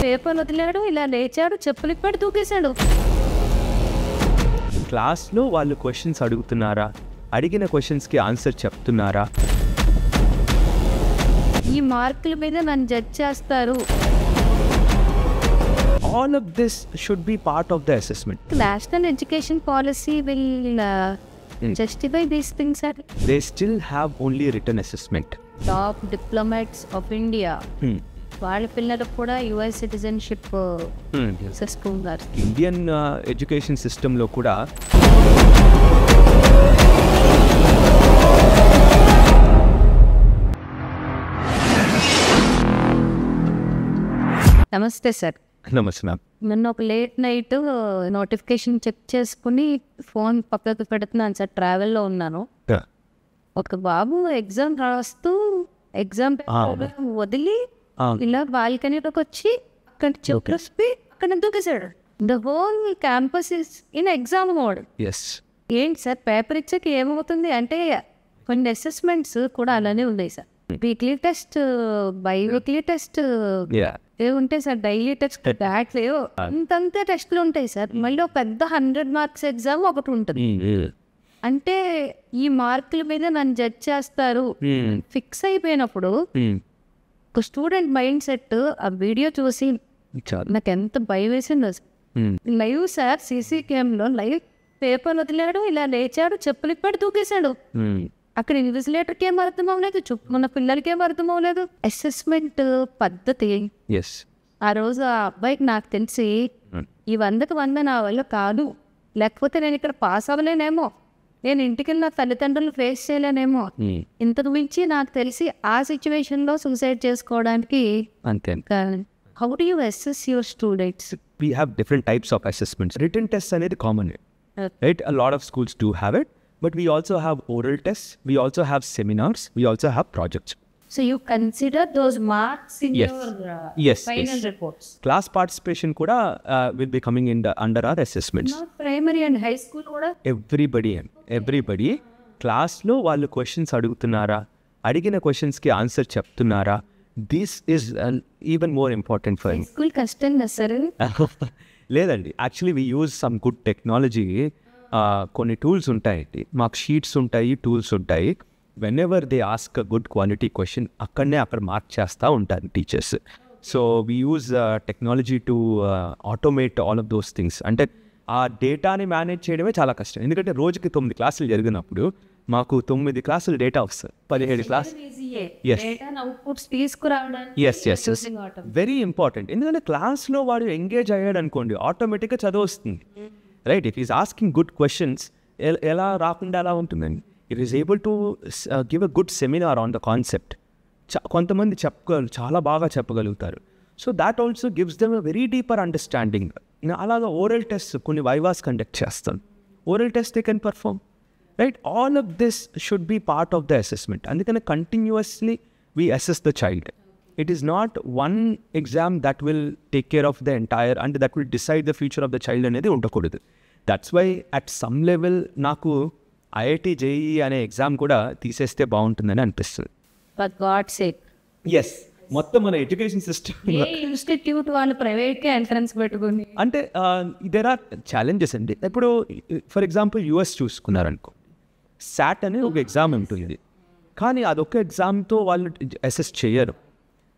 Paper వదిలాడు, ఇలా లేచాడు, చెప్పులు ఇప్పాడు, దూకేశాడు. క్లాస్లో వాళ్ళు క్వశ్చన్స్ అడుగుతున్నారా, అడిగిన క్వశ్చన్స్కి ఆన్సర్ చెప్తున్నారా, ఈ మార్కుల మీద నన్ను జడ్జ్ చేస్తారు. all of this should be part of the assessment. National education policy will justify these things, sir. They still have only written assessment. Top diplomats of India, వాళ్ళ పిల్లలకు కూడా యుఎస్ సిటిజన్షిప్ చేస్తున్నారు. ఇండియన్ ఎడ్యుకేషన్ సిస్టంలో కూడా నమస్తే sir. నమస్తే ma'am. నిన్న ఒక లేట్ నైట్ నోటిఫికేషన్ చెక్ చేసుకుని ఫోన్ పక్కకు పెడుతున్నాను సార్. ట్రావెల్లో ఉన్నాను. ఒక బాబు ఎగ్జామ్ రాస్తూ ఎగ్జామ్ వదిలి ఇలా బాల్కనీలోకి వచ్చి అక్కడ చెప్పి అక్కడ దూకేశాడు. The whole campus is in exam mode. ఏంటి సార్ పేపర్ ఇచ్చాక ఏమవుతుంది అంటే కొన్ని అసెస్మెంట్స్ కూడా అలానే ఉన్నాయి sir. Weekly test, biweekly test ఏముంటాయి సార్, డైలీ టెస్ట్, దాట్ లేవు, అంతంతా టెస్ట్లు ఉంటాయి సార్. మళ్ళీ ఒక పెద్ద 100 మార్క్స్ ఎగ్జామ్ ఒకటి ఉంటుంది. అంటే ఈ మార్కుల మీద నన్ను జడ్జ్ చేస్తారు ఫిక్స్ అయిపోయినప్పుడు ఒక స్టూడెంట్ మైండ్ సెట్ ఆ వీడియో చూసి నాకు ఎంత భయం వేసిందో సార్. లైవ్ సార్, సీసీ కెమెరాలో లైవ్ పేపర్ వదిలాడు, ఇలా లేచాడు, చెప్పులు ఇప్పాడు, దూకేశాడు. అక్కడ ఇన్విజిలేటర్కి ఏం అర్థం అవ్వలేదు, మన పిల్లలకి ఏం అర్థం అవ్వలేదు. అసెస్మెంట్ పద్ధతి ఆ రోజు ఆ అబ్బాయికి నాకు తెలిసి ఈ 100కి 100 నా వల్ల కాదు, లేకపోతే నేను ఇక్కడ పాస్ అవ్వలేనేమో, నేను ఇంటికి నా తల్లిదండ్రులు ఫేస్ చేయలేనేమో, ఇంతకు మించి నాకు తెలిసి ఆ సిచ్యువేషన్లో సూసైడ్ చేసుకోవడానికి. How do you assess your students? We have different types of assessments. Written tests are common, right? A lot of schools do have it, but we also have oral tests, we also have seminars, we also have projects. So you consider those marks in your final reports? Class participation kuda will be coming in under our assessments. Not primary and high school kuda? Everybody class lo vallu questions adugutunnara, adigina questions ki answer cheptunnara. This is even more important for me. School custom sir? లేదండి, actually we use some good technology. కొన్ని tools ఉంటాయండి, మాకు sheets ఉంటాయి, tools ఉంటాయి. When ever they ask a good quality question అక్కడ mark చేస్తూ ఉంటారు teachers. So we use technology to automate all of those things. అంటే ఆ డేటాని మేనేజ్ చేయడమే చాలా కష్టం, ఎందుకంటే రోజుకి 9 క్లాసులు జరిగినప్పుడు మాకు 9 క్లాసులు డేటా వస్తుంది, 17 క్లాస్. వెరీ ఇంపార్టెంట్, ఎందుకంటే క్లాస్లో వాడు ఎంగేజ్ అయ్యాడు అనుకోండి, ఆటోమేటిక్గా చదువు వస్తుంది, right? If is asking good questions ఎలా రాకుండా ఎలా ఉంటుందండి? It is able to give a good seminar on the concept. కొంతమంది చాలా బాగా చెప్పగలుగుతారు. So that also gives them a very deeper understanding. అలాగా ఓరల్ టెస్ట్, కొన్ని వైవాస్ కండక్ట్ చేస్తాను, oral test they can perform, right? All of this should be part of the assessment. Andukane continuously we assess the child. It is not one exam that will take care of the entire and that will decide the future of the child anedi undakodu. That's why at some level naku IIT JEE ane exam kuda తీసేస్తే బాగుంటుందని అనిపిస్తుంది. For God's sake. Yes. మొత్తం మన education system institute వాళ్ళు ప్రైవేట్గా entrance పెట్టుకుని అంటే there are challenges అండి. ఇప్పుడు ఫర్ ఎగ్జాంపుల్ యూఎస్ చూసుకున్నారనుకో, శాట్ అనే ఒక ఎగ్జామ్ ఉంటుంది, కానీ అదొక ఎగ్జామ్తో వాళ్ళు అసెస్ చేయరు.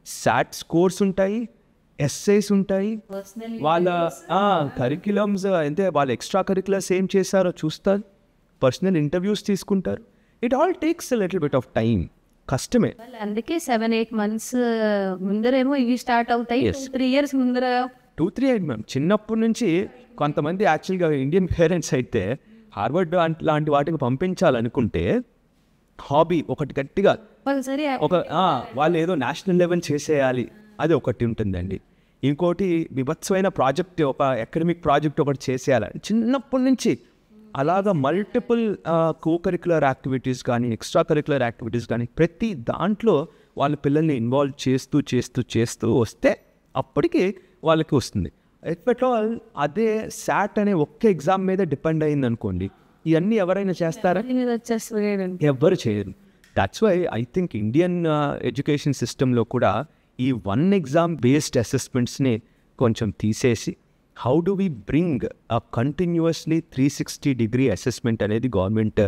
శాట్ స్కోర్స్ ఉంటాయి, ఎస్సేస్ ఉంటాయి, వాళ్ళ కరిక్యులమ్స్ అంటే వాళ్ళ ఎక్స్ట్రా కరిక్యులర్స్ ఏం చేశారో చూస్తారు, పర్సనల్ ఇంటర్వ్యూస్ తీసుకుంటారు. It all takes a little bit of time, కష్టమే. అందుకే 7-8 months ముందరేమో ఇవి స్టార్ట్ అవుతాయి, 3 years ముందర 2-3 months చిన్నప్పటి నుంచి. కొంతమంది యాక్చువల్గా ఇండియన్ పేరెంట్స్ అయితే హార్వర్డ్ లాంటి వాటికి పంపించాలనుకుంటే హాబీ ఒకటి గట్టిగా వాళ్ళు ఏదో నేషనల్ లెవెల్ చేసేయాలి, అది ఒకటి ఉంటుందండి. ఇంకోటి విభత్సమైన ప్రాజెక్ట్, ఒక అకాడమిక్ ప్రాజెక్ట్ ఒకటి చేసేయాలి చిన్నప్పటి నుంచి. అలాగా మల్టిపుల్ కోకరిక్యులర్ యాక్టివిటీస్ కానీ ఎక్స్ట్రా కరిక్యులర్ యాక్టివిటీస్ కానీ ప్రతి దాంట్లో వాళ్ళ పిల్లల్ని ఇన్వాల్వ్ చేస్తూ చేస్తూ చేస్తూ వస్తే అప్పటికి వాళ్ళకి వస్తుంది. ఎట్ ఆల్ అదే శాట్ అనే ఒక్క ఎగ్జామ్ మీద డిపెండ్ అయింది అనుకోండి, ఇవన్నీ ఎవరైనా చేస్తారా? ఎవ్వరు చేయరు. That's why I think Indian education సిస్టంలో కూడా ఈ వన్ ఎగ్జామ్ బేస్డ్ అసెస్మెంట్స్ని కొంచెం తీసేసి how do we bring a continuously 360-degree assessment అనేది government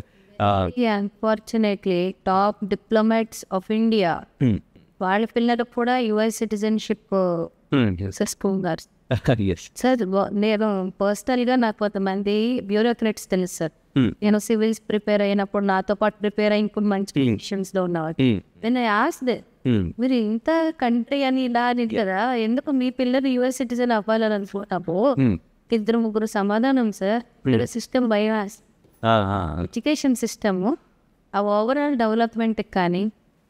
unfortunately top diplomats of India వాళ్ళ పిల్లలకు కూడా యుఎస్ సిటిజన్షిప్ చేసుకున్నారు సార్. నేను పర్సనల్గా నాకు కొంతమంది బ్యూరోక్రాట్స్ తెలుసు సార్. నేను సివిల్స్ ప్రిపేర్ అయినప్పుడు నాతో పాటు ప్రిపేర్ అయ్యి ఇప్పుడు మంచి పొజిషన్స్లో ఉన్నవారు. నేను ఆస్దే మీరు ఇంత కంట్రీ అని ఇలా అని కదా, ఎందుకు మీ పిల్లలు యుఎస్ సిటిజన్ అవ్వాలని అనుకుంటాము? 2-3 సమాధానం సార్. సిస్టమ్ భయం, ఎడ్యుకేషన్ సిస్టమ్ ఆ ఓవరాల్ డెవలప్మెంట్ కానీ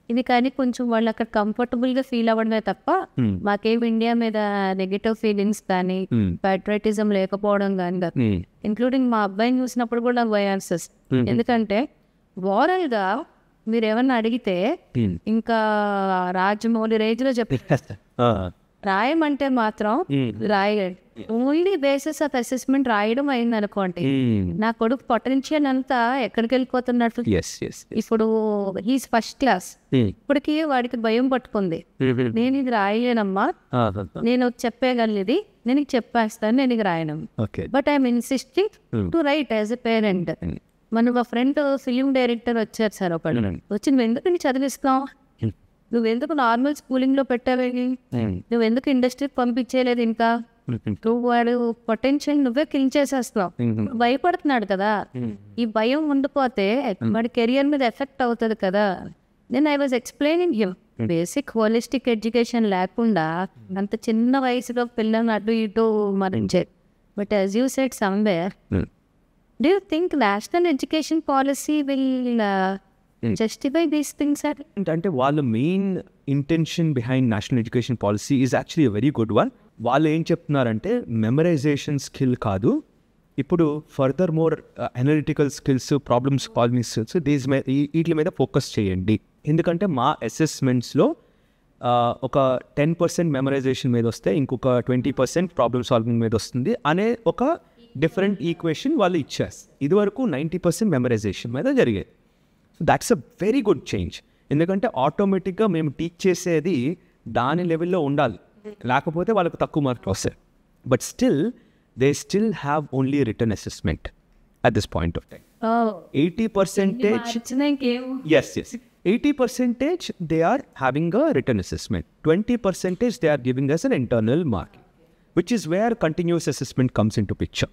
ఇది కానీ కొంచెం వాళ్ళు అక్కడ కంఫర్టబుల్గా ఫీల్ అవ్వడమే తప్ప మాకేం ఇండియా మీద నెగటివ్ ఫీలింగ్స్ కానీ ప్యాట్రియాటిజం లేకపోవడం కానీ, ఇంక్లూడింగ్ మా అబ్బాయిని చూసినప్పుడు కూడా నాకు భయం వస్తుంది. ఎందుకంటే ఓవరాల్గా మీరు ఏమన్నా అడిగితే ఇంకా రాజమౌళి రేంజ్లో చెప్పారు. రాయమంటే మాత్రం రాయగండి. ఓన్లీ బేసిస్ ఆఫ్ అసెస్మెంట్ రాయడం అయింది అనుకోండి, నా కొడుకు పొటెన్షియల్ అంతా ఎక్కడికి వెళ్ళిపోతున్నట్టు. ఇప్పుడు హీస్ ఫస్ట్ క్లాస్, ఇప్పటికీ వాడికి భయం పట్టుకుంది. నేను ఇది రాయలేనమ్మా, నేను చెప్పగలిది నేను ఇది చెప్పేస్తాను, నేను ఇది రాయను. But I'm insisting to write as a parent. మన మా ఫ్రెండ్ ఫిలిం డైరెక్టర్ వచ్చారు సార్, ఒకళ్ళు వచ్చి నువ్వు ఎందుకు నీ చదివిస్తావు, నువ్వెందుకు నార్మల్ స్కూలింగ్లో పెట్టావేది, నువ్వెందుకు ఇండస్ట్రీకి పంపించేయలేదు, ఇంకా నువ్వు వాడు పొటెన్షియల్ నువ్వే కిల్ చేసేస్తున్నావు. భయపడుతున్నాడు కదా, ఈ భయం ఉండిపోతే వాడి కెరియర్ మీద ఎఫెక్ట్ అవుతుంది కదా. Then I was explaining him basic holistic education లేకుండా అంత చిన్న వయసులో పిల్లల్ని అటు ఇటు మరించారు. But as you said somewhere, do you think national education policy will justify these things? అంటే వాళ్ళ main intention behind national education policy is actually a very good one. వాళ్ళు ఏం చెప్తున్నారంటే మెమరైజేషన్ స్కిల్ కాదు, ఇప్పుడు further more analytical skills, problems solving skills, వీటి మీద focus చేయండి. ఎందుకంటే మా అసెస్మెంట్స్లో ఒక 10% మెమరైజేషన్ మీద వస్తే ఇంకొక 20% ప్రాబ్లమ్ సాల్వింగ్ మీద వస్తుంది అనే ఒక డిఫరెంట్ ఈక్వేషన్ వాళ్ళు ఇచ్చారు. ఇదివరకు 90% మెమరైజేషన్ మీద జరిగేది. So that's a very good change. ఎందుకంటే ఆటోమేటిక్గా మేము టీచ్ చేసేది దాని లెవెల్లో ఉండాలి, లేకపోతే వాళ్ళకు తక్కువ మార్కులు వస్తాయి. But still they still have only return assessment at this point of time. 80% they are having a written assessment, 20% they are giving us an internal marking, which is where continuous assessment comes into picture.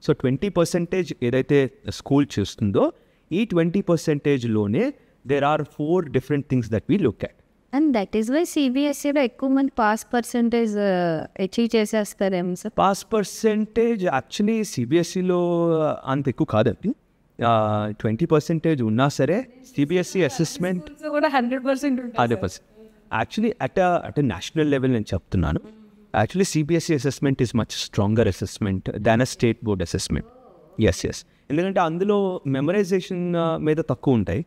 So 20% ఏదైతే school చూస్తుందో ఈ 20%లోనే there are 4 different things that we look at. And that is why CBSEలో ఎక్కువ మంది pass percentage achieve చేసేస్తారేమో sir. Pass percentage actually సిబిఎస్ఈలో అంత ఎక్కువ కాదండి. 20% ఉన్నా సరే సిబిఎస్ఈ అసెస్మెంట్ కూడా 100%. యాక్చువల్లీ అట్ నేషనల్ లెవెల్ నేను చెప్తున్నాను. Actually CBSE assessment is much stronger assessment than a state board assessment. Yes ఎందుకంటే అందులో మెమరైజేషన్ మీద తక్కువ ఉంటాయి.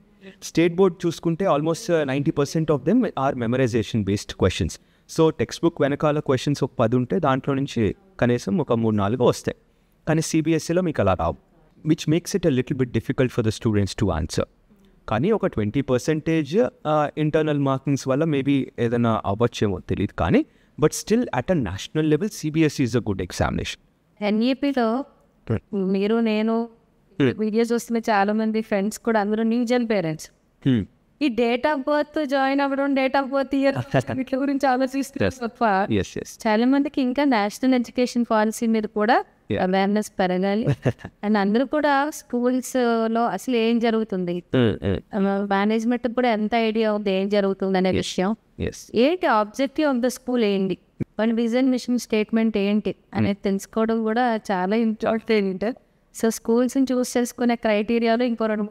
స్టేట్ బోర్డ్ చూసుకుంటే almost 90% of them are memorization based questions. So text book వెనకాల క్వశ్చన్స్ ఒక 10 ఉంటే దాంట్లో నుంచి కనీసం ఒక 3-4 వస్తాయి. కానీ సిబిఎస్ఈలో మీకు అలా రావు, which makes it a little bit difficult for the students to answer. కానీ ఒక 20% ఇంటర్నల్ మార్కింగ్స్ వల్ల మేబీ ఏదైనా అవ్వచ్చేమో తెలియదు. కానీ but still at a national level CBSE is a good examination. ఎన్ఈపిలో మీరు నేను వీడియోస్ వస్తున్న చాలా మంది ఫ్రెండ్స్ కూడా అందరూ న్యూ జన్ పేరెంట్స్. ఈ డేట్ ఆఫ్ బర్త్ జాయిన్ అవ్వడం, డేట్ ఆఫ్ బర్త్ ఇయర్ వీటి గురించి ఆలోచిస్తున్నారు. చాలా మందికి ఇంకా నేషనల్ ఎడ్యుకేషన్ పాలసీ మీద కూడా అవేర్నెస్ పెరగాలి. అండ్ అందరూ కూడా స్కూల్స్ లో అసలు ఏం జరుగుతుంది, మేనేజ్మెంట్ కూడా ఎంత ఐడియా ఉంది ఏం జరుగుతుంది అనే విషయం, ఏంటి ఆబ్జెక్టివ్ ఆఫ్ ద స్కూల్ ఏంటి, మన విజన్ మిషన్ స్టేట్మెంట్ ఏంటి అనేది తెలుసుకోవడం కూడా చాలా ఇంపార్టెంట్. సో స్కూల్స్ని చూస్ చేసుకునే క్రైటీరియాలో ఇంకో 2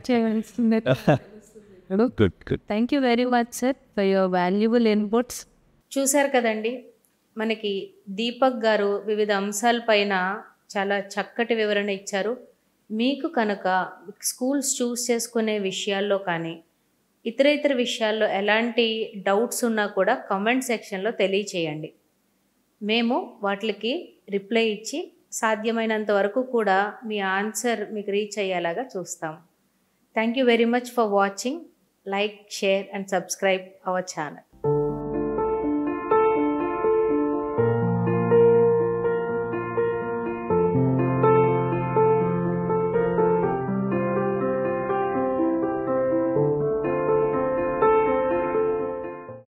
చేయాల్సిందే. Thank you very much sir for your valuable inputs. చూశారు కదండి, మనకి దీపక్ గారు వివిధ అంశాలపైన చాలా చక్కటి వివరణ ఇచ్చారు. మీకు కనుక స్కూల్స్ చూస్ చేసుకునే విషయాల్లో కానీ ఇతర విషయాల్లో ఎలాంటి డౌట్స్ ఉన్నా కూడా కామెంట్ సెక్షన్లో తెలియచేయండి. మేము వాటికి రిప్లై ఇచ్చి సాధ్యమైనంత వరకు కూడా మీ ఆన్సర్ మీకు రీచ్ అయ్యేలాగా చూస్తాం. Thank you very much for watching. Like, share and subscribe our channel.